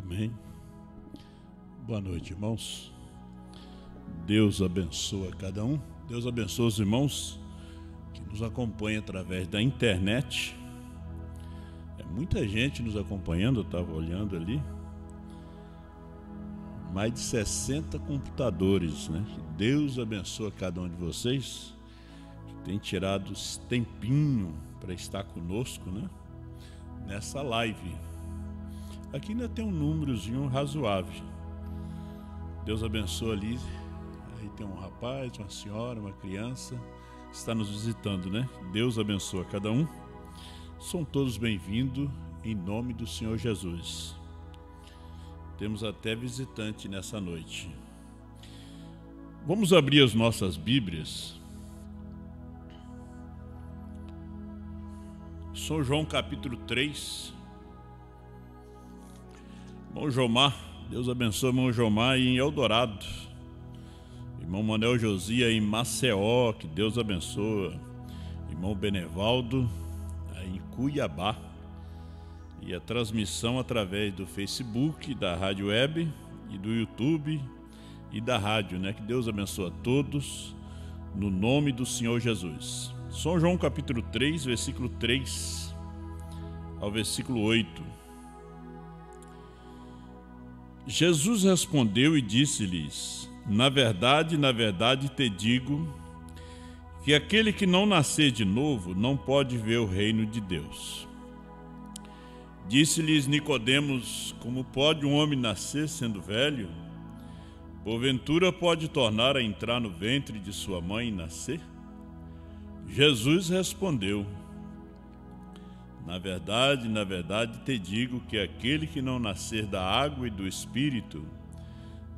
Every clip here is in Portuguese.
Amém. Boa noite, irmãos. Deus abençoa cada um. Deus abençoa os irmãos que nos acompanham através da internet. É muita gente nos acompanhando, eu estava olhando ali. Mais de 60 computadores, né? Que Deus abençoa cada um de vocês que tem tirado esse tempinho para estar conosco, né? Nessa live. Aqui ainda tem um númerozinho razoável. Deus abençoa ali. Aí tem um rapaz, uma senhora, uma criança que está nos visitando, né? Deus abençoa cada um. São todos bem-vindos em nome do Senhor Jesus. Temos até visitante nessa noite. Vamos abrir as nossas Bíblias. São João capítulo 3. Irmão Jomar, Deus abençoe o irmão Jomar em Eldorado. Irmão Manuel Josia em Maceió, que Deus abençoe. Irmão Benevaldo em Cuiabá. E a transmissão através do Facebook, da Rádio Web e do YouTube e da rádio, né? Que Deus abençoe a todos, no nome do Senhor Jesus. São João capítulo 3, versículo 3 ao versículo 8. Jesus respondeu e disse-lhes: na verdade, te digo, que aquele que não nascer de novo não pode ver o reino de Deus. Disse-lhes Nicodemos: como pode um homem nascer sendo velho? Porventura pode tornar a entrar no ventre de sua mãe e nascer? Jesus respondeu: na verdade, te digo que aquele que não nascer da água e do Espírito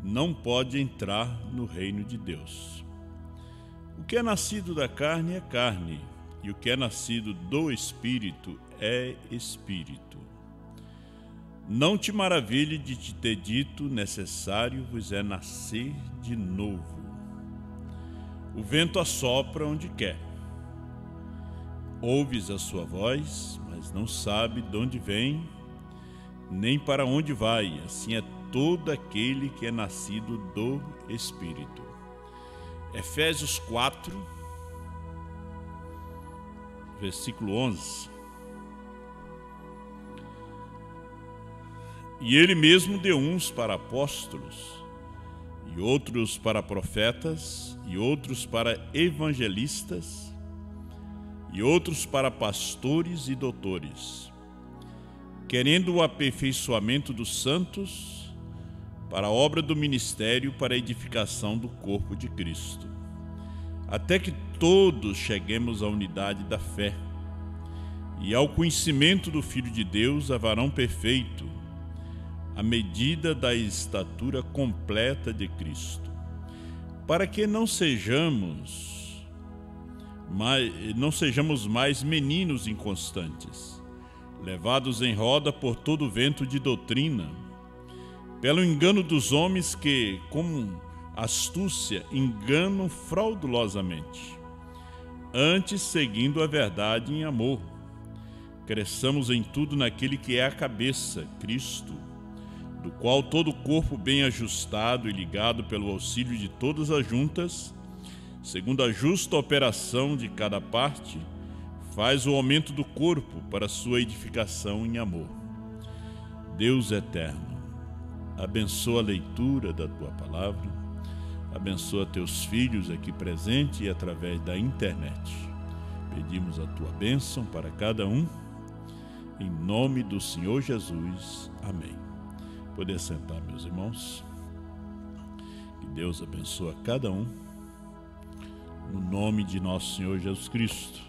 não pode entrar no reino de Deus. O que é nascido da carne é carne, e o que é nascido do Espírito é Espírito. Não te maravilhe de te ter dito, necessário vos é nascer de novo. O vento assopra onde quer. Ouves a sua voz, mas não sabe de onde vem, nem para onde vai. Assim é todo aquele que é nascido do Espírito. Efésios 4, versículo 11. E ele mesmo deu uns para apóstolos, e outros para profetas, e outros para evangelistas, e outros para pastores e doutores, querendo o aperfeiçoamento dos santos, para a obra do ministério, para a edificação do corpo de Cristo, até que todos cheguemos à unidade da fé e ao conhecimento do Filho de Deus, a varão perfeito, à medida da estatura completa de Cristo, para que não sejamos mais meninos inconstantes, levados em roda por todo vento de doutrina, pelo engano dos homens que, com astúcia, enganam fraudulosamente. Antes, seguindo a verdade em amor, cresçamos em tudo naquele que é a cabeça, Cristo, do qual todo o corpo bem ajustado e ligado pelo auxílio de todas as juntas, segundo a justa operação de cada parte, faz o aumento do corpo para sua edificação em amor. Deus eterno, abençoa a leitura da Tua Palavra, abençoa Teus filhos aqui presentes e através da internet. Pedimos a Tua bênção para cada um, em nome do Senhor Jesus. Amém. Poder sentar, meus irmãos. Que Deus abençoe a cada um, no nome de nosso Senhor Jesus Cristo.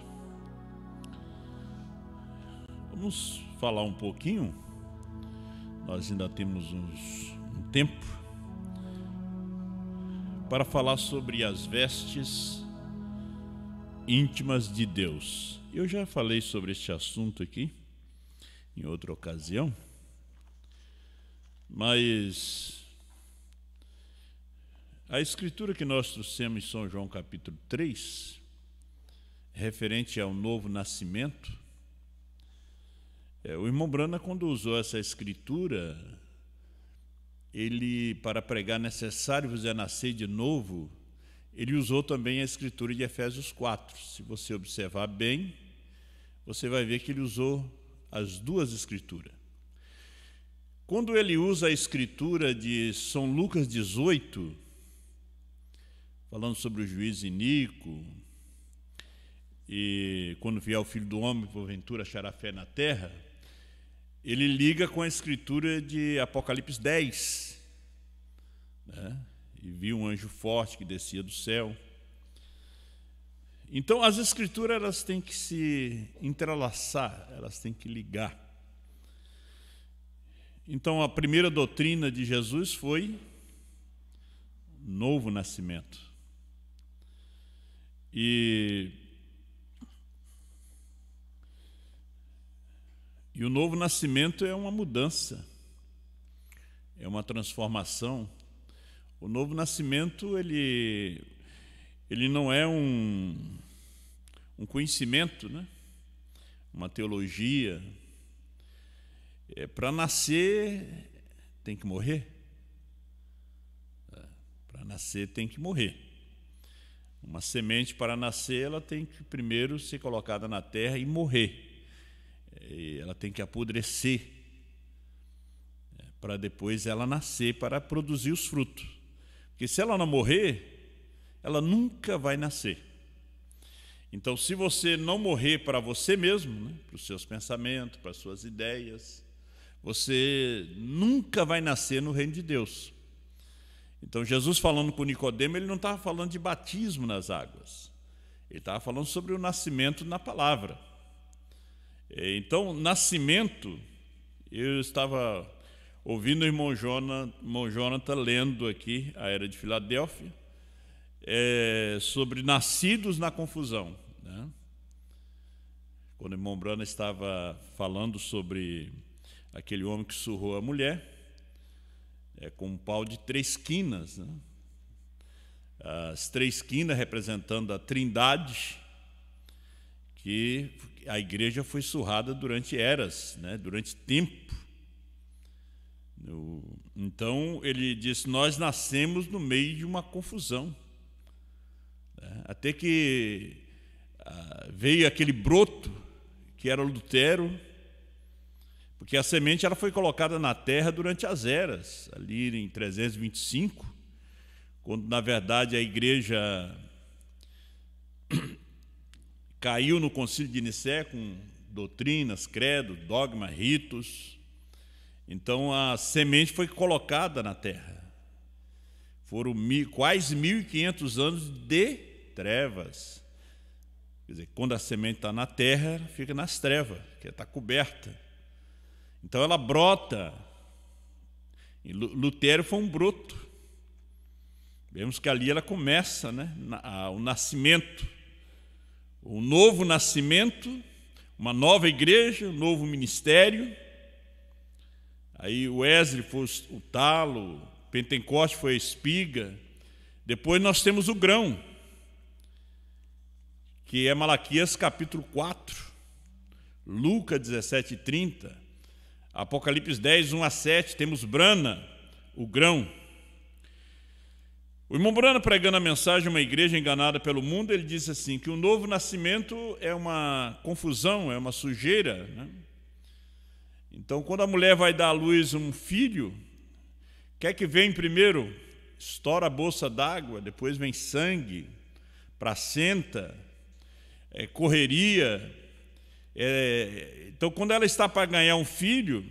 Vamos falar um pouquinho. Nós ainda temos um tempo para falar sobre as vestes íntimas de Deus. Eu já falei sobre este assunto aqui em outra ocasião, mas a escritura que nós trouxemos em São João capítulo 3, referente ao novo nascimento, o irmão Brana, quando usou essa escritura, ele, para pregar necessário vos é nascer de novo, ele usou também a escritura de Efésios 4. Se você observar bem, você vai ver que ele usou as duas escrituras. Quando ele usa a escritura de São Lucas 18, falando sobre o juiz iníquo, e quando vier o Filho do Homem, porventura achará fé na terra, ele liga com a escritura de Apocalipse 10, né? E viu um anjo forte que descia do céu. Então, as escrituras, elas têm que se entrelaçar, elas têm que ligar. Então, a primeira doutrina de Jesus foi novo nascimento. E o novo nascimento é uma mudança, é uma transformação. O novo nascimento, ele não é um conhecimento, né? Uma teologia. Para nascer, tem que morrer. Para nascer, tem que morrer. Uma semente, para nascer, ela tem que primeiro ser colocada na terra e morrer. Ela tem que apodrecer, para depois ela nascer, para produzir os frutos. Porque se ela não morrer, ela nunca vai nascer. Então, se você não morrer para você mesmo, né, para os seus pensamentos, para as suas ideias, você nunca vai nascer no reino de Deus. Então, Jesus falando com Nicodemo, ele não estava falando de batismo nas águas. Ele estava falando sobre o nascimento na palavra. Então, nascimento, eu estava ouvindo o irmão Jonathan lendo aqui a Era de Filadélfia, sobre nascidos na confusão, né? Quando o irmão Brana estava falando sobre aquele homem que surrou a mulher, com um pau de 3 quinas, né? As 3 quinas representando a Trindade, que a igreja foi surrada durante eras, né? Durante tempo. Então, ele disse, nós nascemos no meio de uma confusão, né? Até que veio aquele broto, que era Lutero, porque a semente ela foi colocada na terra durante as eras, ali em 325, quando, na verdade, a igreja caiu no concílio de Nicéia com doutrinas, credo, dogma, ritos. Então, a semente foi colocada na terra. Foram quase 1.500 anos de trevas. Quer dizer, quando a semente está na terra, ela fica nas trevas, que está coberta. Então, ela brota. E Lutero foi um broto. Vemos que ali ela começa, né, o nascimento. Um novo nascimento, uma nova igreja, um novo ministério. Aí o Wesley foi o talo, Pentecoste foi a espiga. Depois nós temos o grão, que é Malaquias capítulo 4, Lucas 17:30, Apocalipse 10, 1-7, temos Brana, o grão. O irmão Brana, pregando a mensagem a uma igreja enganada pelo mundo, ele disse assim, que o novo nascimento é uma confusão, é uma sujeira, né? Então, quando a mulher vai dar à luz um filho, quer que vem primeiro? Estoura a bolsa d'água, depois vem sangue, placenta, correria. Então, quando ela está para ganhar um filho,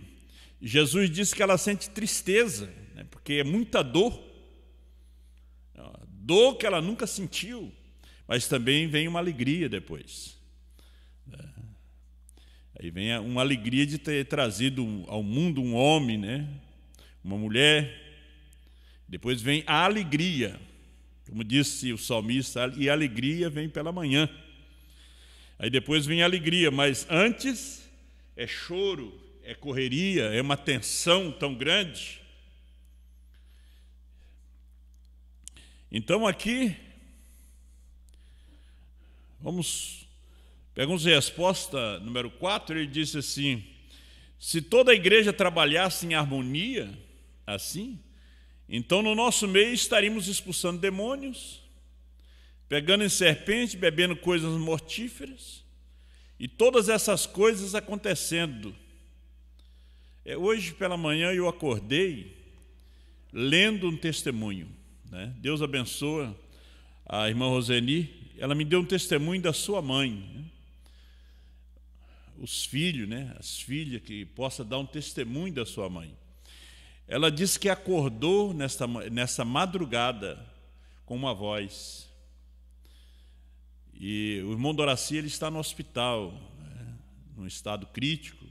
Jesus disse que ela sente tristeza, né? Porque é muita dor. Dor que ela nunca sentiu, mas também vem uma alegria depois. Aí vem uma alegria de ter trazido ao mundo um homem, né? Uma mulher. Depois vem a alegria, como disse o salmista, e a alegria vem pela manhã. Aí depois vem a alegria, mas antes é choro, é correria, é uma tensão tão grande. Então aqui, pegamos a resposta número 4, ele disse assim, se toda a igreja trabalhasse em harmonia, assim, Então, no nosso meio, estaríamos expulsando demônios, pegando em serpente, bebendo coisas mortíferas, e todas essas coisas acontecendo. Hoje pela manhã eu acordei lendo um testemunho, né? Deus abençoa a irmã Roseni, ela me deu um testemunho da sua mãe, né? Os filhos, né? As filhas, que possa dar um testemunho da sua mãe. Ela disse que acordou nessa madrugada com uma voz. E o irmão Doraci, ele está no hospital, né, num estado crítico,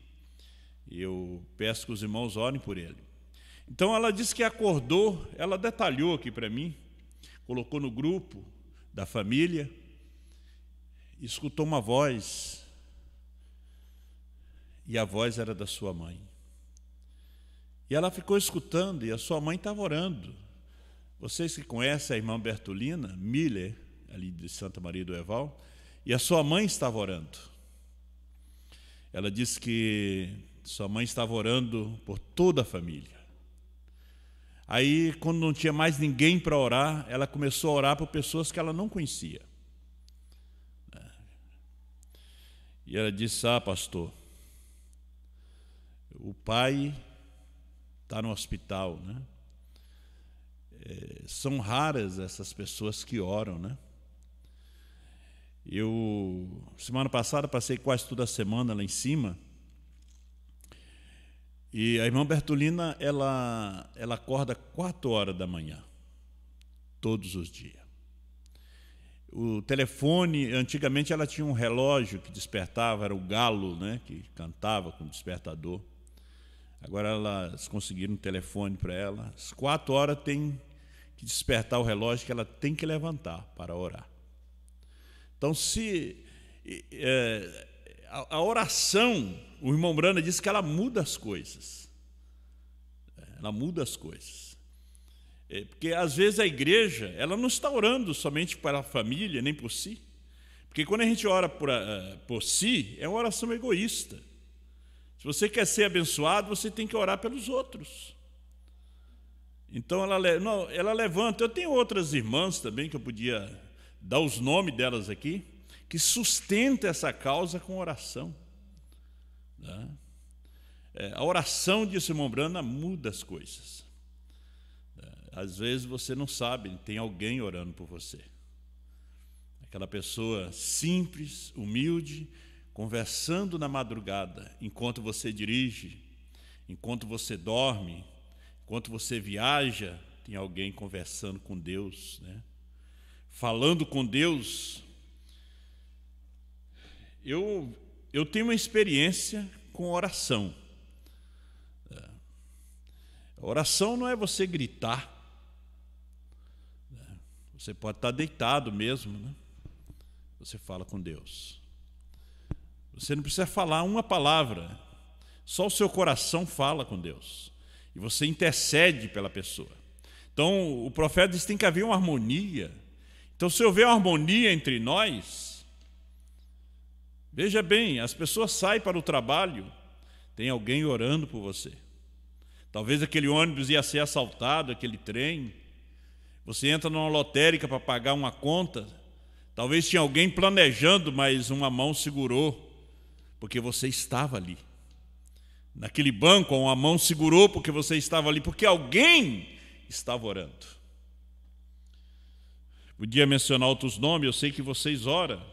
e eu peço que os irmãos orem por ele. Então ela disse que acordou, ela detalhou aqui para mim, colocou no grupo da família, e escutou uma voz, e a voz era da sua mãe. E ela ficou escutando, e a sua mãe estava orando. Vocês que conhecem a irmã Bertolina Miller, ali de Santa Maria do Eval, e a sua mãe estava orando. Ela disse que sua mãe estava orando por toda a família. Aí, quando não tinha mais ninguém para orar, ela começou a orar por pessoas que ela não conhecia. E ela disse: pastor, o pai está no hospital, né? São raras essas pessoas que oram, né? Eu, semana passada, passei quase toda a semana lá em cima, e a irmã Bertolina, ela acorda 4 horas da manhã, todos os dias. O telefone, antigamente ela tinha um relógio que despertava, era o galo, né, que cantava com o despertador. Agora elas conseguiram um telefone para ela. Às 4 horas tem que despertar o relógio, que ela tem que levantar para orar. Então, a oração, o irmão Brana disse que ela muda as coisas. Ela muda as coisas. Porque, às vezes, a igreja, ela não está orando somente para a família, nem por si. Porque quando a gente ora por si, é uma oração egoísta. Se você quer ser abençoado, você tem que orar pelos outros. Então, ela levanta. Eu tenho outras irmãs também, que eu podia dar os nomes delas aqui, que sustentam essa causa com oração. Né? A oração, disse o irmão Brana, muda as coisas. Às vezes você não sabe, tem alguém orando por você. Aquela pessoa simples, humilde, conversando na madrugada, enquanto você dirige, enquanto você dorme, enquanto você viaja, tem alguém conversando com Deus, né? Falando com Deus. Eu tenho uma experiência com oração. A oração não é você gritar. Você pode estar deitado mesmo, né? Você fala com Deus. Você não precisa falar uma palavra. Só o seu coração fala com Deus. E você intercede pela pessoa. Então, o profeta diz que tem que haver uma harmonia. Então, se houver uma harmonia entre nós, veja bem, as pessoas saem para o trabalho, tem alguém orando por você. Talvez aquele ônibus ia ser assaltado, aquele trem. Você entra numa lotérica para pagar uma conta. Talvez tinha alguém planejando, mas uma mão segurou, porque você estava ali. Naquele banco, uma mão segurou porque você estava ali, porque alguém estava orando. Podia mencionar outros nomes, eu sei que vocês oram.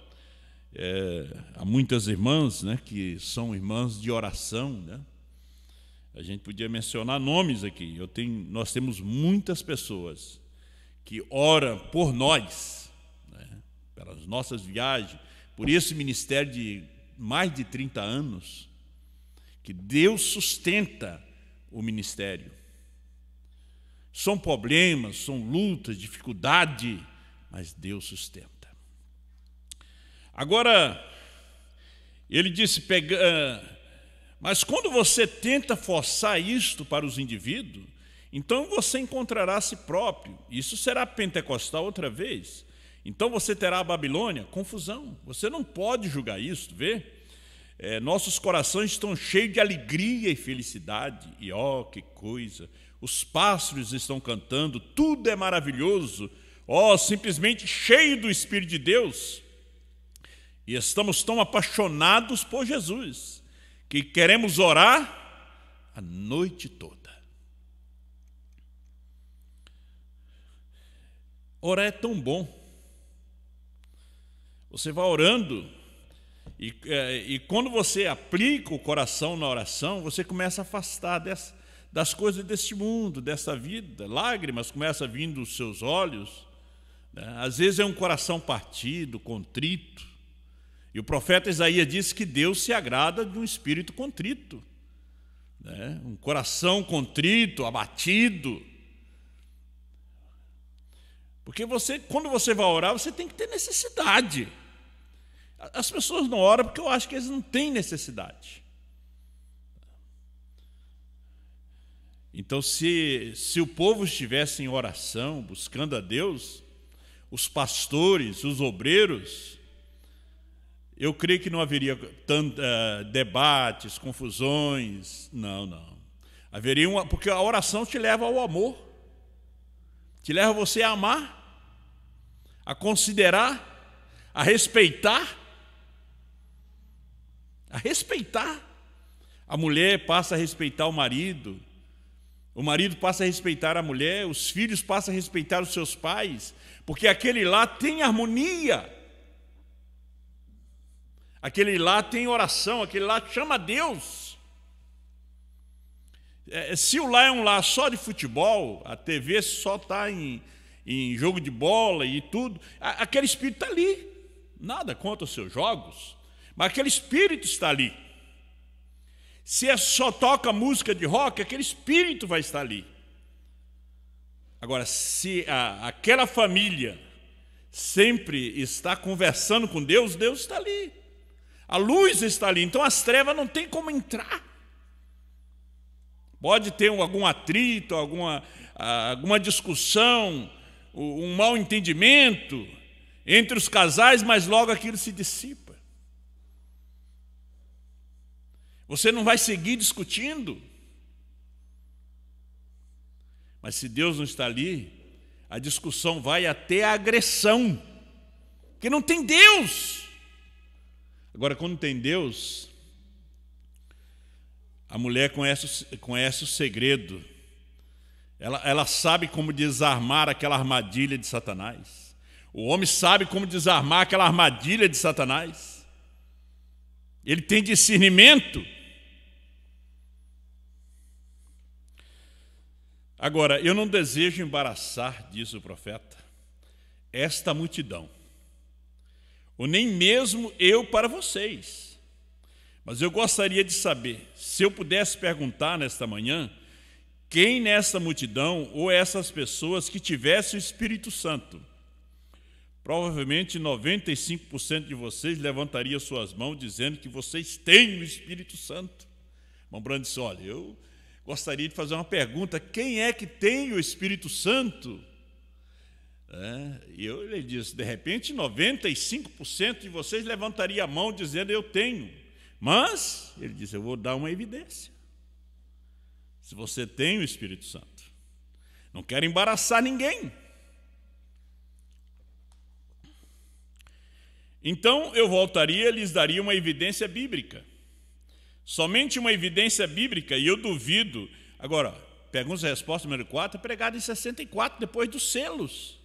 Há muitas irmãs, né, que são irmãs de oração, né? A gente podia mencionar nomes aqui. Nós temos muitas pessoas que oram por nós, né, pelas nossas viagens, por esse ministério de mais de 30 anos, que Deus sustenta o ministério. São problemas, são lutas, dificuldade, mas Deus sustenta. Agora, ele disse, mas quando você tenta forçar isto para os indivíduos, então você encontrará a si próprio. Isso será pentecostal outra vez. Então você terá a Babilônia, confusão. Você não pode julgar isso, vê? Nossos corações estão cheios de alegria e felicidade. E que coisa! os pássaros estão cantando, tudo é maravilhoso, simplesmente cheio do Espírito de Deus. E estamos tão apaixonados por Jesus, que queremos orar a noite toda. Orar é tão bom. Você vai orando, e quando você aplica o coração na oração, você começa a afastar das coisas deste mundo, dessa vida. Lágrimas começam a vir dos seus olhos, né? Às vezes é um coração partido, contrito. E o profeta Isaías disse que Deus se agrada de um espírito contrito, né? Um coração contrito, abatido. Porque quando você vai orar, você tem que ter necessidade. As pessoas não oram porque eu acho que eles não têm necessidade. Então, se o povo estivesse em oração, buscando a Deus, os pastores, os obreiros, eu creio que não haveria debates, confusões. Não. Haveria porque a oração te leva ao amor, te leva você a amar, a considerar, a respeitar. A mulher passa a respeitar o marido passa a respeitar a mulher, os filhos passam a respeitar os seus pais, porque aquele lá tem harmonia, aquele lá tem oração, aquele lá chama a Deus. Se o lar é um lar só de futebol, a TV só está em jogo de bola e tudo, aquele espírito está ali. Nada contra os seus jogos, mas aquele espírito está ali. Se só toca música de rock, aquele espírito vai estar ali. Agora, se aquela família sempre está conversando com Deus, Deus está ali. A luz está ali, então as trevas não tem como entrar. Pode ter algum atrito, alguma discussão, um mal entendimento entre os casais, mas logo aquilo se dissipa. Você não vai seguir discutindo. Mas se Deus não está ali, a discussão vai até a agressão, porque não tem Deus. Agora, quando tem Deus, a mulher conhece o segredo. Ela sabe como desarmar aquela armadilha de Satanás. O homem sabe como desarmar aquela armadilha de Satanás. Ele tem discernimento. Agora, eu não desejo embaraçar, diz o profeta, esta multidão, ou nem mesmo eu para vocês. Mas eu gostaria de saber, se eu pudesse perguntar nesta manhã, quem nesta multidão, ou essas pessoas que tivessem o Espírito Santo, provavelmente 95% de vocês levantaria suas mãos dizendo que vocês têm o Espírito Santo. Irmão Brando disse, olha, eu gostaria de fazer uma pergunta, quem é que tem o Espírito Santo? E ele disse, de repente 95% de vocês levantaria a mão dizendo eu tenho. Mas, ele disse, eu vou dar uma evidência. Se você tem o Espírito Santo. Não quero embaraçar ninguém. Então, eu voltaria e lhes daria uma evidência bíblica. Somente uma evidência bíblica, e eu duvido. Agora, pergunta e resposta número 4, pregado em 64, depois dos selos.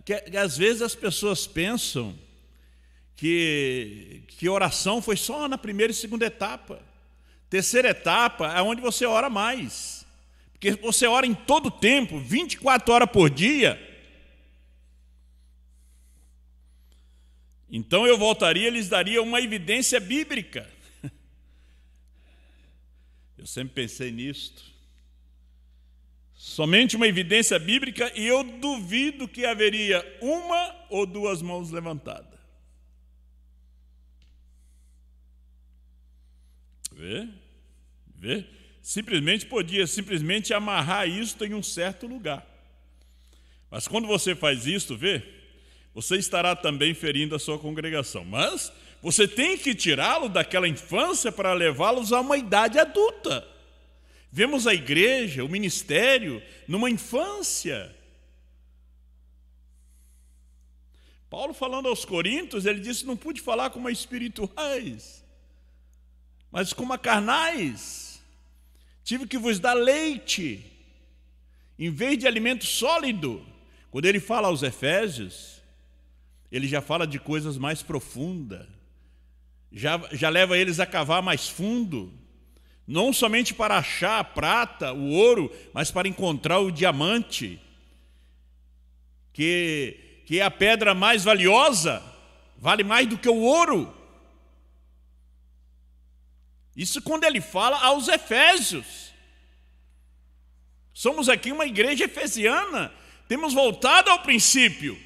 Que às vezes as pessoas pensam que oração foi só na primeira e segunda etapa. Terceira etapa é onde você ora mais. Porque você ora em todo o tempo, 24 horas por dia. Então eu voltaria e lhes daria uma evidência bíblica. Eu sempre pensei nisto. Somente uma evidência bíblica, e eu duvido que haveria uma ou duas mãos levantadas. Vê? Podia simplesmente amarrar isto em um certo lugar. Mas quando você faz isto, você estará também ferindo a sua congregação. Mas Você tem que tirá-lo daquela infância para levá-los a uma idade adulta. Vemos a igreja, o ministério, numa infância. Paulo, falando aos Coríntios, ele disse: não pude falar como a espirituais, mas como a carnais. Tive que vos dar leite, em vez de alimento sólido. Quando ele fala aos Efésios, ele já fala de coisas mais profundas. Já leva eles a cavar mais fundo. Não somente para achar a prata, o ouro, mas para encontrar o diamante, que é a pedra mais valiosa, vale mais do que o ouro. Isso quando ele fala aos Efésios. Somos aqui uma igreja efesiana, temos voltado ao princípio.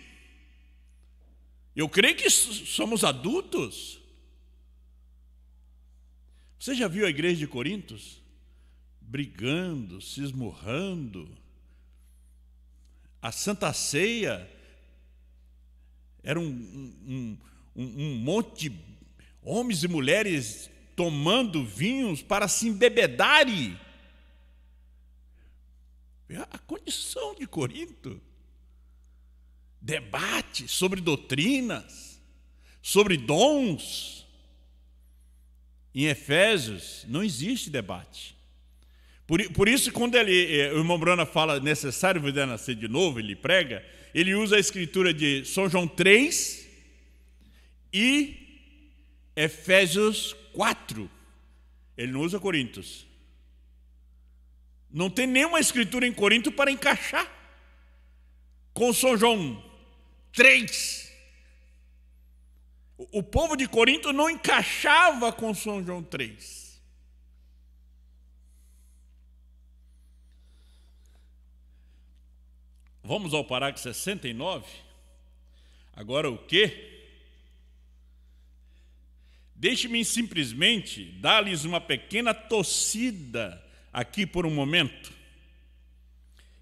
Eu creio que somos adultos. Você já viu a igreja de Corintos? Brigando, se esmurrando. A Santa Ceia era um monte de homens e mulheres tomando vinhos para se embebedarem. A condição de Corinto. Debate sobre doutrinas, sobre dons. Em Efésios não existe debate. Por isso, quando o irmão Brana fala necessário você nascer de novo, ele prega, ele usa a escritura de São João 3 e Efésios 4. Ele não usa Coríntios. Não tem nenhuma escritura em Corinto para encaixar com São João 3. O povo de Corinto não encaixava com São João 3. Vamos ao parágrafo 69. Agora o quê? Deixe-me simplesmente dar-lhes uma pequena tossida aqui por um momento.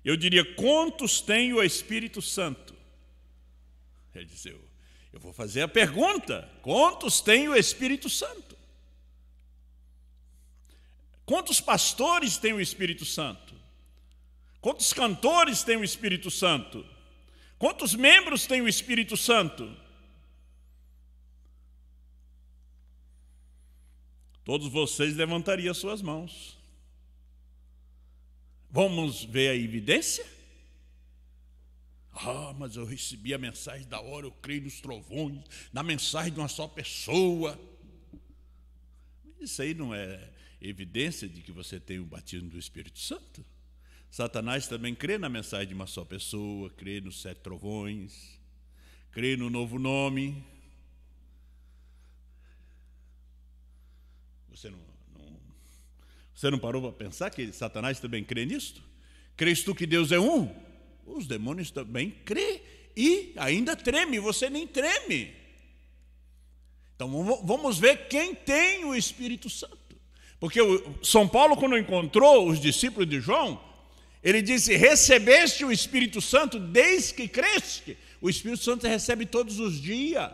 Eu diria: quantos tem o Espírito Santo? Ele disse: eu vou fazer a pergunta: quantos tem o Espírito Santo? Quantos pastores têm o Espírito Santo? Quantos cantores têm o Espírito Santo? Quantos membros têm o Espírito Santo? Todos vocês levantariam suas mãos. Vamos ver a evidência? Mas eu recebi a mensagem da hora, eu creio nos trovões, na mensagem de uma só pessoa. Isso aí não é evidência de que você tem o batismo do Espírito Santo? Satanás também crê na mensagem de uma só pessoa, crê nos 7 trovões, crê no novo nome. Você não parou para pensar que Satanás também crê nisto? Crês tu que Deus é um? Os demônios também crê e ainda treme, você nem treme. Então vamos ver quem tem o Espírito Santo. Porque São Paulo, quando encontrou os discípulos de João, ele disse: recebeste o Espírito Santo desde que creste. O Espírito Santo recebe todos os dias,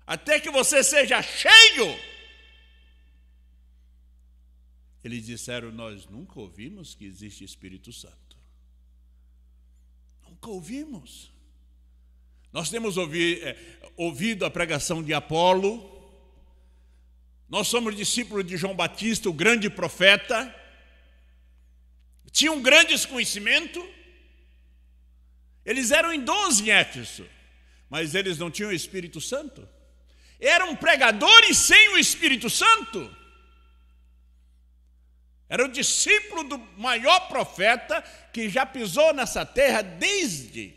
até que você seja cheio. Eles disseram: nós nunca ouvimos que existe Espírito Santo. Nunca ouvimos. Nós temos ouvido a pregação de Apolo. Nós somos discípulos de João Batista, o grande profeta. Tinham grandes conhecimentos. Eles eram em 12 em Éfeso, mas eles não tinham o Espírito Santo. Eram pregadores sem o Espírito Santo. Era o discípulo do maior profeta que já pisou nessa terra desde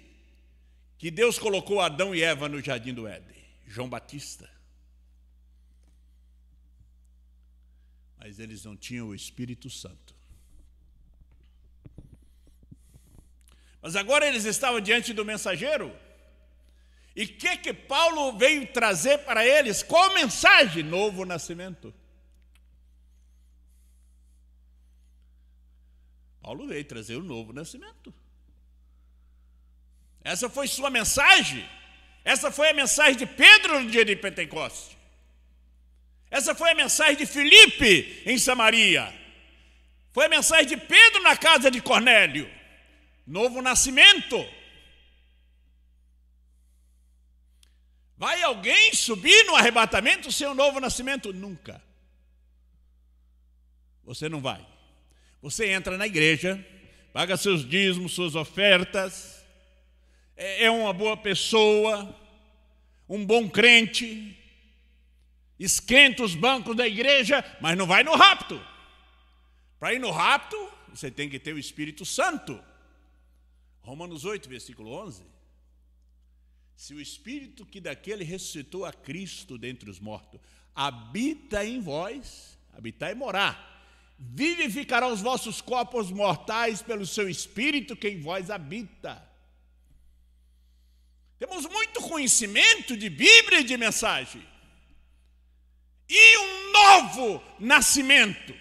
que Deus colocou Adão e Eva no jardim do Éden, João Batista. Mas eles não tinham o Espírito Santo. Mas agora eles estavam diante do mensageiro. E o que Paulo veio trazer para eles? Qual mensagem? Novo nascimento. Paulo veio trazer o novo nascimento. Essa foi sua mensagem. Essa foi a mensagem de Pedro no dia de Pentecostes. Essa foi a mensagem de Filipe em Samaria. Foi a mensagem de Pedro na casa de Cornélio. Novo nascimento. Vai alguém subir no arrebatamento sem um novo nascimento? Nunca. Você não vai. Você entra na igreja, paga seus dízimos, suas ofertas, é uma boa pessoa, um bom crente, esquenta os bancos da igreja, mas não vai no rapto. Para ir no rapto, você tem que ter o Espírito Santo. Romanos 8, versículo 11. Se o Espírito que daquele ressuscitou a Cristo dentre os mortos habita em vós, habitar é morar, vivificará os vossos corpos mortais pelo seu Espírito que em vós habita. Temos muito conhecimento de Bíblia e de mensagem. E um novo nascimento.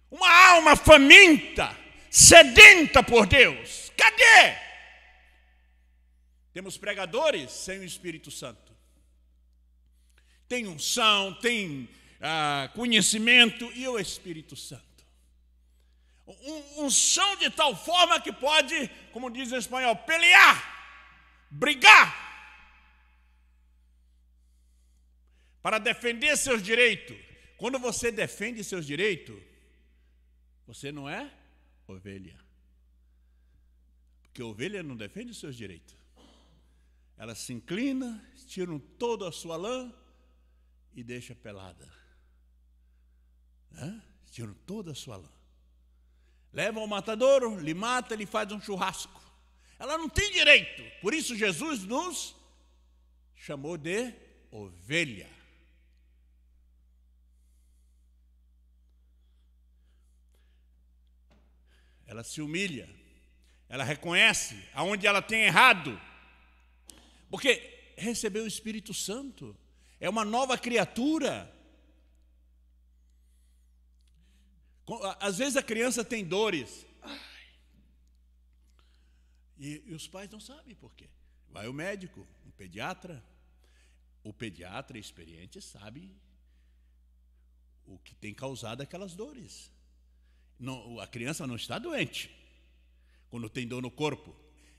Uma alma faminta, sedenta por Deus. Cadê? Temos pregadores sem o Espírito Santo. Tem unção, tem conhecimento e o Espírito Santo. Unção de tal forma que pode, como diz em espanhol, pelear, brigar, para defender seus direitos. Quando você defende seus direitos, você não é ovelha. Porque a ovelha não defende seus direitos. Ela se inclina, tiram toda a sua lã e deixa pelada. Tiram toda a sua lã. Levam ao matadouro, lhe mata, lhe faz um churrasco. Ela não tem direito. Por isso Jesus nos chamou de ovelha. Ela se humilha. Ela reconhece aonde ela tem errado. Porque recebeu o Espírito Santo. É uma nova criatura. Às vezes a criança tem dores. E os pais não sabem por quê. Vai o médico, um pediatra. O pediatra experiente sabe o que tem causado aquelas dores. Não, a criança não está doente quando tem dor no corpo.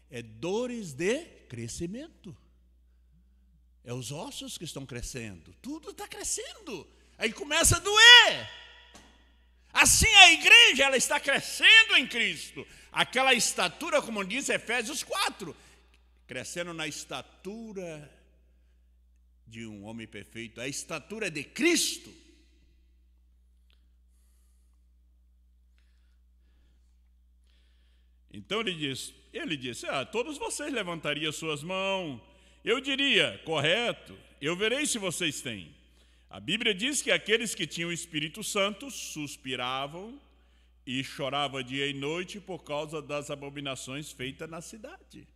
É dores de crescimento. É os ossos que estão crescendo. Tudo está crescendo. Aí começa a doer. Assim a igreja, ela está crescendo em Cristo. Aquela estatura, como diz Efésios 4, crescendo na estatura de um homem perfeito, a estatura de Cristo. Então ele disse, todos vocês levantariam suas mãos. Eu diria, correto, eu verei se vocês têm. A Bíblia diz que aqueles que tinham o Espírito Santo suspiravam e choravam dia e noite por causa das abominações feitas na cidade.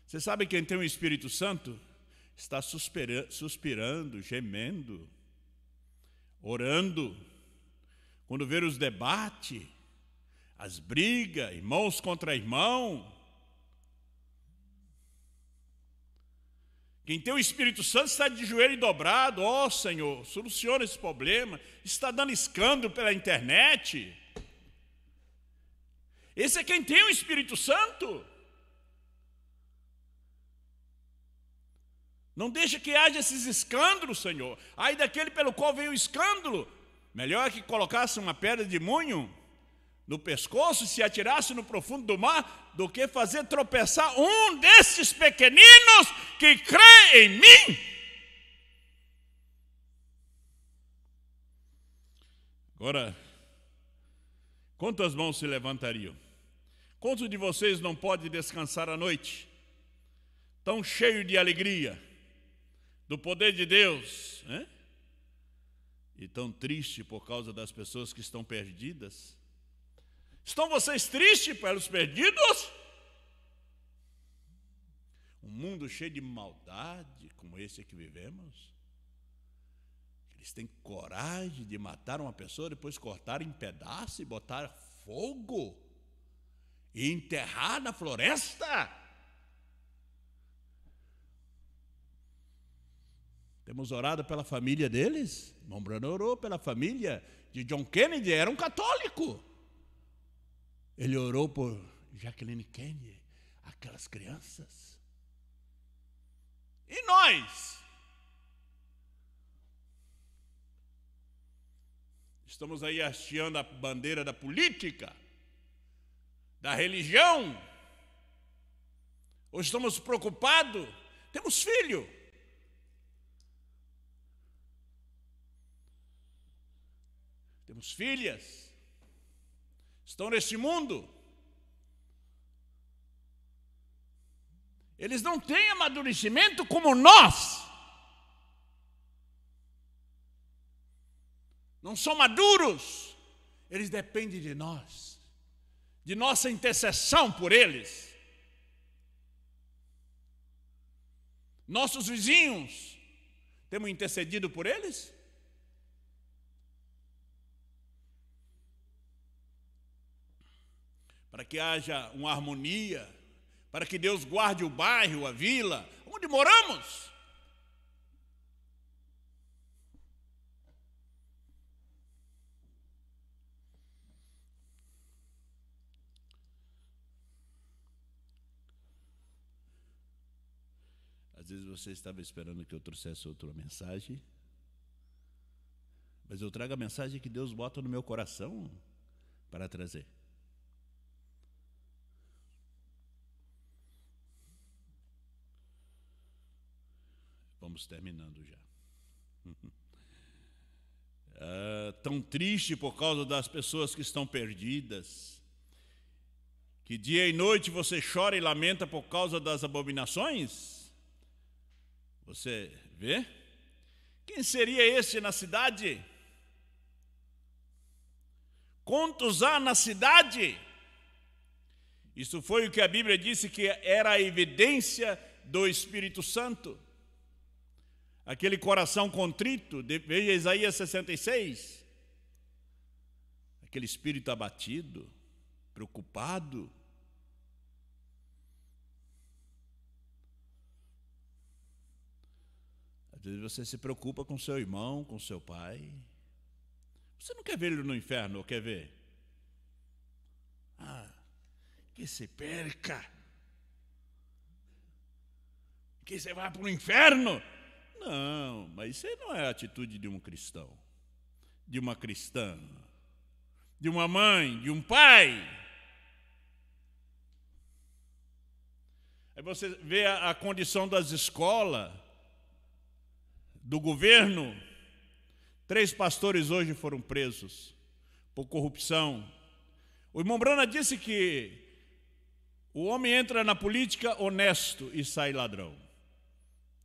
Você sabe quem tem o Espírito Santo? Está suspirando, gemendo, orando. Quando vê os debates, as brigas, irmãos contra irmão. Quem tem o Espírito Santo está de joelho dobrado. Ó Senhor, soluciona esse problema. Está dando escândalo pela internet. Esse é quem tem o Espírito Santo. Não deixa que haja esses escândalos, Senhor. Aí daquele pelo qual veio o escândalo. Melhor que colocasse uma pedra de moinho no pescoço e se atirasse no profundo do mar, do que fazer tropeçar um desses pequeninos que crê em mim. Agora, quantas mãos se levantariam? Quantos de vocês não pode descansar à noite? Tão cheio de alegria, do poder de Deus, né? E tão triste por causa das pessoas que estão perdidas. Estão vocês tristes pelos perdidos? Um mundo cheio de maldade, como esse que vivemos. Eles têm coragem de matar uma pessoa, depois cortar em pedaços e botar fogo e enterrar na floresta. Temos orado pela família deles. Irmão Branham orou pela família de John Kennedy, era um católico. Ele orou por Jacqueline Kennedy, aquelas crianças. E nós? Estamos aí hasteando a bandeira da política, da religião? Ou estamos preocupados? Temos filho. Temos filhas. Estão neste mundo. Eles não têm amadurecimento como nós. Não são maduros. Eles dependem de nós, de nossa intercessão por eles. Nossos vizinhos, temos intercedido por eles? Para que haja uma harmonia, para que Deus guarde o bairro, a vila, onde moramos. Às vezes você estava esperando que eu trouxesse outra mensagem, mas eu trago a mensagem que Deus bota no meu coração para trazer. Vamos terminando já. Tão triste por causa das pessoas que estão perdidas, que dia e noite você chora e lamenta por causa das abominações. Você vê? Quem seria esse na cidade? Quantos há na cidade? Isso foi o que a Bíblia disse que era a evidência do Espírito Santo. Aquele coração contrito, veja Isaías 66. Aquele espírito abatido, preocupado. Às vezes você se preocupa com seu irmão, com seu pai. Você não quer ver ele no inferno, ou quer ver? Que se perca. Que você vá para o inferno. Não, mas isso não é a atitude de um cristão, de uma cristã, de uma mãe, de um pai. Aí você vê a condição das escolas, do governo. 3 pastores hoje foram presos por corrupção. O irmão Branham disse que o homem entra na política honesto e sai ladrão.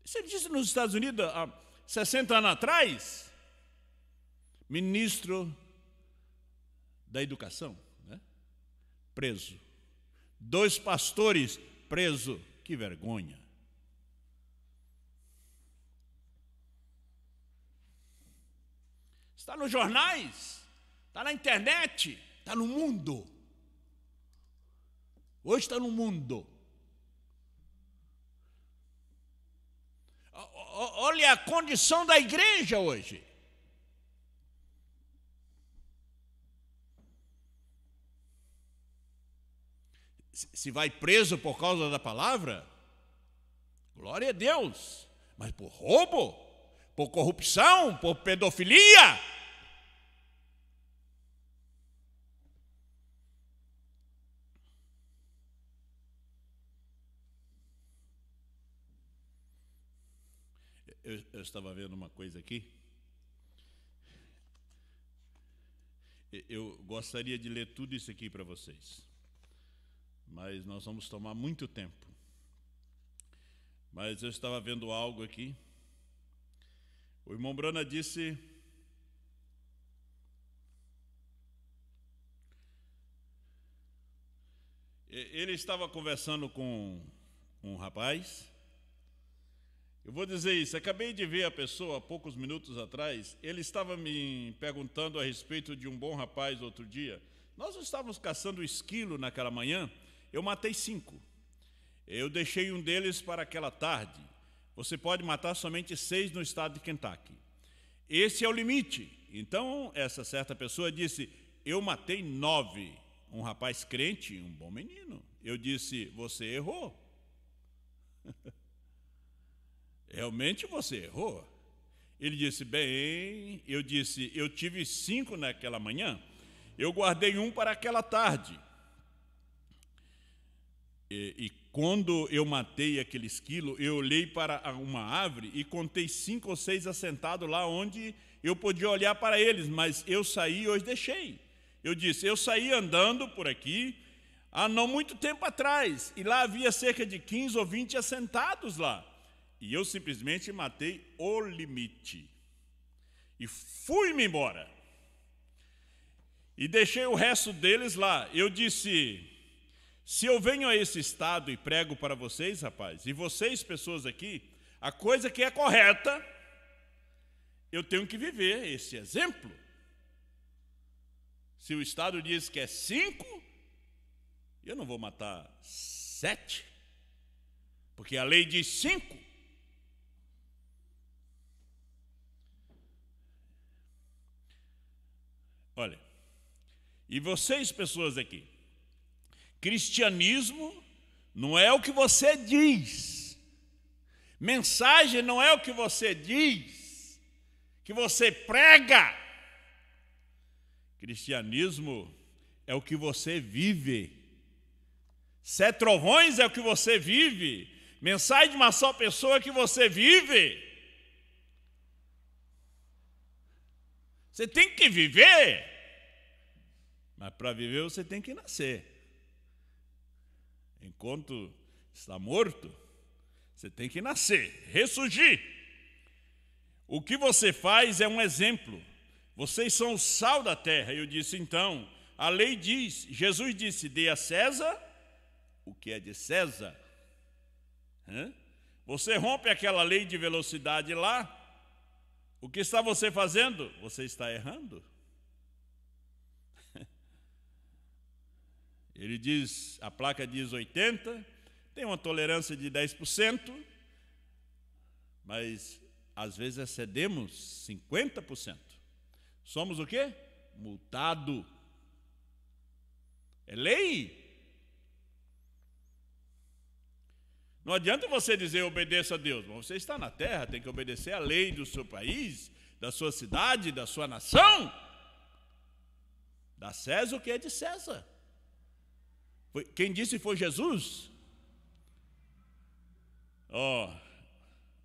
Isso ele disse nos Estados Unidos há 60 anos atrás. Ministro da Educação, né? Preso. 2 pastores presos. Que vergonha. Está nos jornais, está na internet, está no mundo. Hoje está no mundo. Olha a condição da igreja hoje. Se vai preso por causa da palavra, glória a Deus. Mas por roubo, por corrupção, por pedofilia. Eu estava vendo uma coisa aqui. Eu gostaria de ler tudo isso aqui para vocês, mas nós vamos tomar muito tempo. Mas eu estava vendo algo aqui. O irmão Branham disse ele estava conversando com um rapaz. Eu vou dizer isso, acabei de ver a pessoa há poucos minutos atrás. Ele estava me perguntando a respeito de um bom rapaz outro dia. Nós estávamos caçando esquilo naquela manhã. Eu matei 5. Eu deixei um deles para aquela tarde. você pode matar somente 6 no estado de Kentucky. Esse é o limite. Então, essa certa pessoa disse, eu matei 9. Um rapaz crente, um bom menino. Eu disse, você errou. Realmente você errou. Ele disse, bem, eu disse, eu tive 5 naquela manhã, eu guardei 1 para aquela tarde. E quando eu matei aqueles quilos, eu olhei para uma árvore e contei 5 ou 6 assentados lá onde eu podia olhar para eles, mas eu saí e os deixei. Eu disse, eu saí andando por aqui há não muito tempo atrás, e lá havia cerca de 15 ou 20 assentados lá. E eu simplesmente matei o limite. E fui-me embora. E deixei o resto deles lá. Eu disse, se eu venho a esse estado e prego para vocês, rapaz, e vocês, pessoas aqui, a coisa que é correta, eu tenho que viver esse exemplo. Se o estado diz que é 5, eu não vou matar 7, porque a lei diz 5. Olha, e vocês, pessoas aqui, cristianismo não é o que você diz, mensagem não é o que você diz, que você prega. Cristianismo é o que você vive. 7 trovões é o que você vive. Mensagem de uma só pessoa que você vive. Você tem que viver. Mas para viver você tem que nascer. Enquanto está morto, você tem que nascer, ressurgir. O que você faz é um exemplo. Vocês são o sal da terra. Eu disse, então, a lei diz, Jesus disse, dê a César o que é de César. Você rompe aquela lei de velocidade lá, o que está você fazendo? Você está errando. Ele diz, a placa diz 80, tem uma tolerância de 10%, mas às vezes excedemos 50%. Somos o quê? Multado. É lei. Não adianta você dizer obedeça a Deus, mas você está na terra, tem que obedecer a lei do seu país, da sua cidade, da sua nação. Dá a César o que é de César. Quem disse foi Jesus.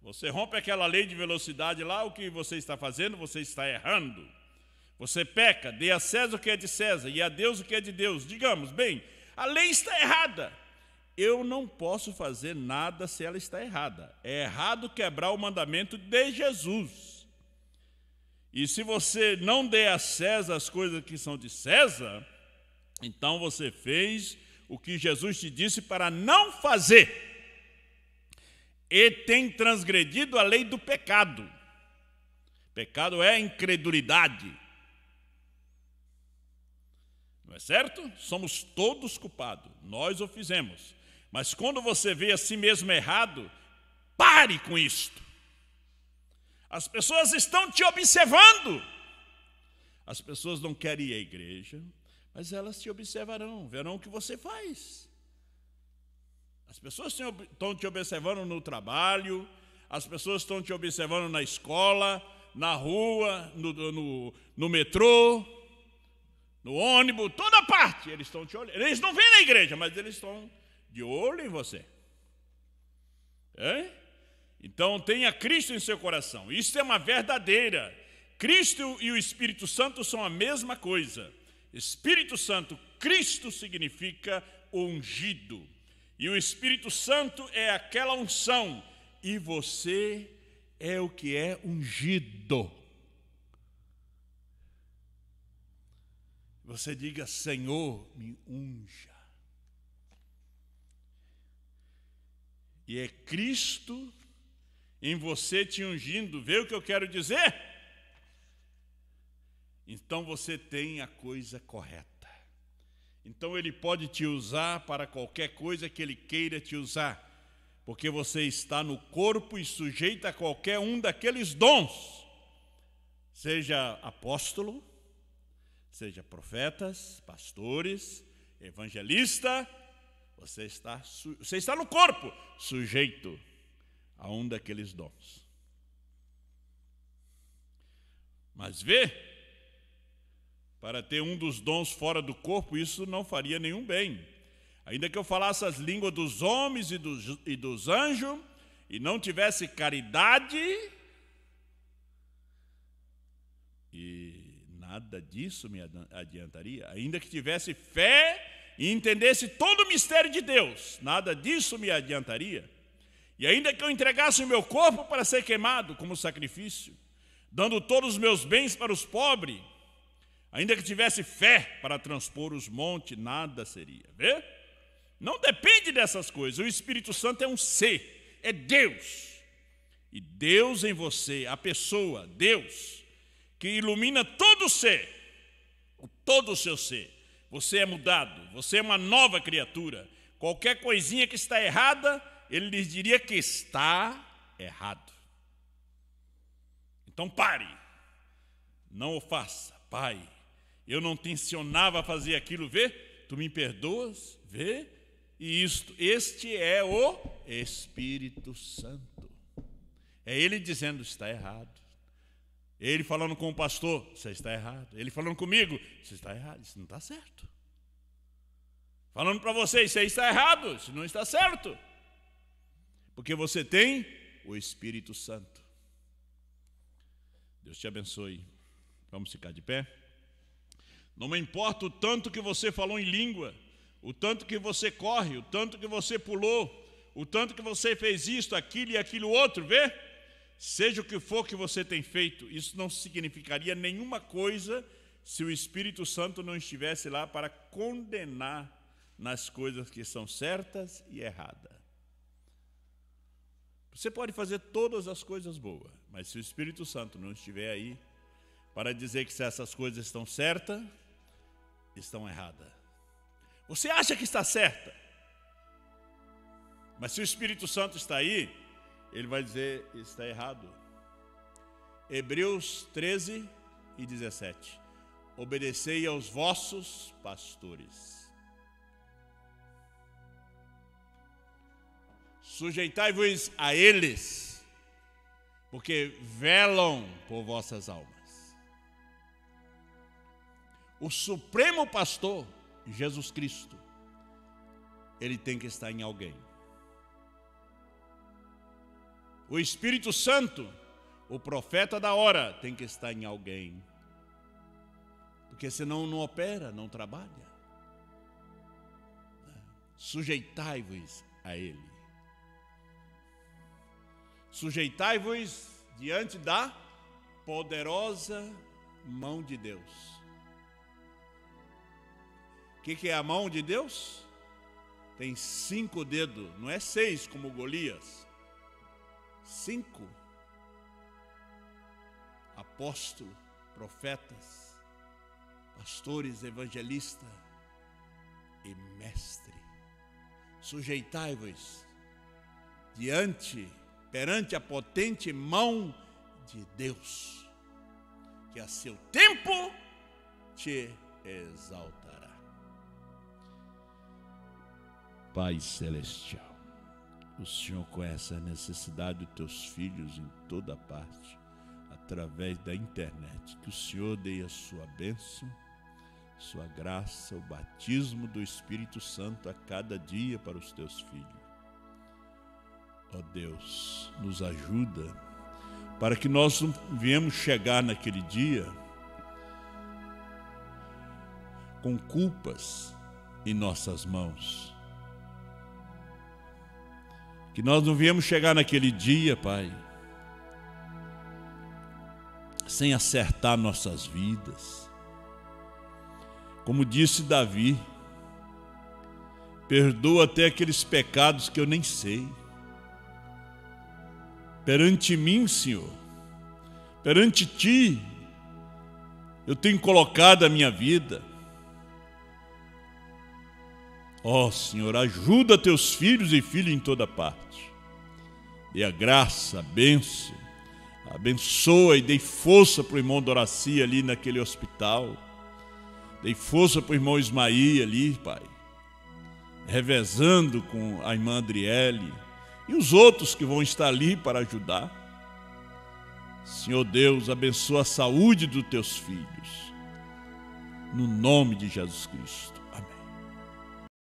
Você rompe aquela lei de velocidade lá, o que você está fazendo? Você está errando. Você peca, dê a César o que é de César e a Deus o que é de Deus. Digamos, bem, a lei está errada. Eu não posso fazer nada se ela está errada. É errado quebrar o mandamento de Jesus. E se você não der a César as coisas que são de César, então você fez o que Jesus te disse para não fazer. E tem transgredido a lei do pecado. Pecado é incredulidade. Não é certo? Somos todos culpados. Nós o fizemos. Mas quando você vê a si mesmo errado, pare com isto. As pessoas estão te observando. As pessoas não querem ir à igreja, mas elas te observarão, verão o que você faz. As pessoas estão te observando no trabalho, as pessoas estão te observando na escola, na rua, no metrô, no ônibus, toda parte. Eles estão te olhando. Eles não vêm na igreja, mas eles estão de olho em você. Então tenha Cristo em seu coração. Isso é uma verdadeira. Cristo e o Espírito Santo são a mesma coisa. Espírito Santo, Cristo significa ungido. E o Espírito Santo é aquela unção. E você é o que é ungido. Você diga, Senhor, me unja. E é Cristo em você te ungindo. Vê o que eu quero dizer? Então você tem a coisa correta. Então Ele pode te usar para qualquer coisa que Ele queira te usar. porque você está no corpo e sujeito a qualquer um daqueles dons, seja apóstolo, seja profetas, pastores, evangelista, você está no corpo, sujeito a um daqueles dons. Mas para ter um dos dons fora do corpo, isso não faria nenhum bem. Ainda que eu falasse as línguas dos homens e dos anjos, e não tivesse caridade, e nada disso me adiantaria. Ainda que tivesse fé e entendesse todo o mistério de Deus, nada disso me adiantaria. E ainda que eu entregasse o meu corpo para ser queimado como sacrifício, dando todos os meus bens para os pobres, ainda que tivesse fé para transpor os montes, nada seria. Vê? Não depende dessas coisas. O Espírito Santo é um ser, é Deus. E Deus em você, a pessoa, Deus, que ilumina todo o ser, todo o seu ser. Você é mudado, você é uma nova criatura. Qualquer coisinha que está errada, ele lhes diria que está errado. Então pare, não o faça. Pai, eu não tencionava fazer aquilo, vê? Tu me perdoas, vê? E este é o Espírito Santo. É ele dizendo, está errado. Ele falando com o pastor, você está errado. Ele falando comigo, você está errado, isso não está certo. Falando para você, isso aí está errado, isso não está certo. Porque você tem o Espírito Santo. Deus te abençoe. Vamos ficar de pé? Não me importa o tanto que você falou em língua, o tanto que você corre, o tanto que você pulou, o tanto que você fez isto, aquilo e aquilo outro, vê? Seja o que for que você tem feito, isso não significaria nenhuma coisa se o Espírito Santo não estivesse lá para condenar nas coisas que são certas e erradas. Você pode fazer todas as coisas boas, mas se o Espírito Santo não estiver aí para dizer que se essas coisas estão certas, estão erradas. Você acha que está certa, mas se o Espírito Santo está aí, ele vai dizer, está errado. Hebreus 13 e 17. Obedecei aos vossos pastores. Sujeitai-vos a eles, porque velam por vossas almas. O supremo pastor, Jesus Cristo, ele tem que estar em alguém. O Espírito Santo, o profeta da hora, tem que estar em alguém. Porque senão não opera, não trabalha. Sujeitai-vos a ele. Sujeitai-vos diante da poderosa mão de Deus. O que é a mão de Deus? Tem 5 dedos, não é 6 como Golias. 5. Apóstolos, profetas, pastores, evangelistas e mestre. Sujeitai-vos perante a potente mão de Deus, que a seu tempo te exaltará. Pai Celestial, o Senhor conhece a necessidade dos teus filhos em toda parte, através da internet. Que o Senhor dê a sua bênção, sua graça, o batismo do Espírito Santo a cada dia para os teus filhos. Ó Deus, nos ajuda para que nós não venhamos chegar naquele dia com culpas em nossas mãos. Que nós não viemos chegar naquele dia, Pai, sem acertar nossas vidas. Como disse Davi, perdoa até aqueles pecados que eu nem sei. Perante mim, Senhor, perante Ti, eu tenho colocado a minha vida. Ó Senhor, ajuda teus filhos e filhas em toda parte. dê a graça, a bênção. Abençoa e dê força para o irmão Doraci ali naquele hospital. Dê força para o irmão Ismaí ali, Pai, revezando com a irmã Adriele e os outros que vão estar ali para ajudar. Senhor Deus, abençoa a saúde dos teus filhos, no nome de Jesus Cristo.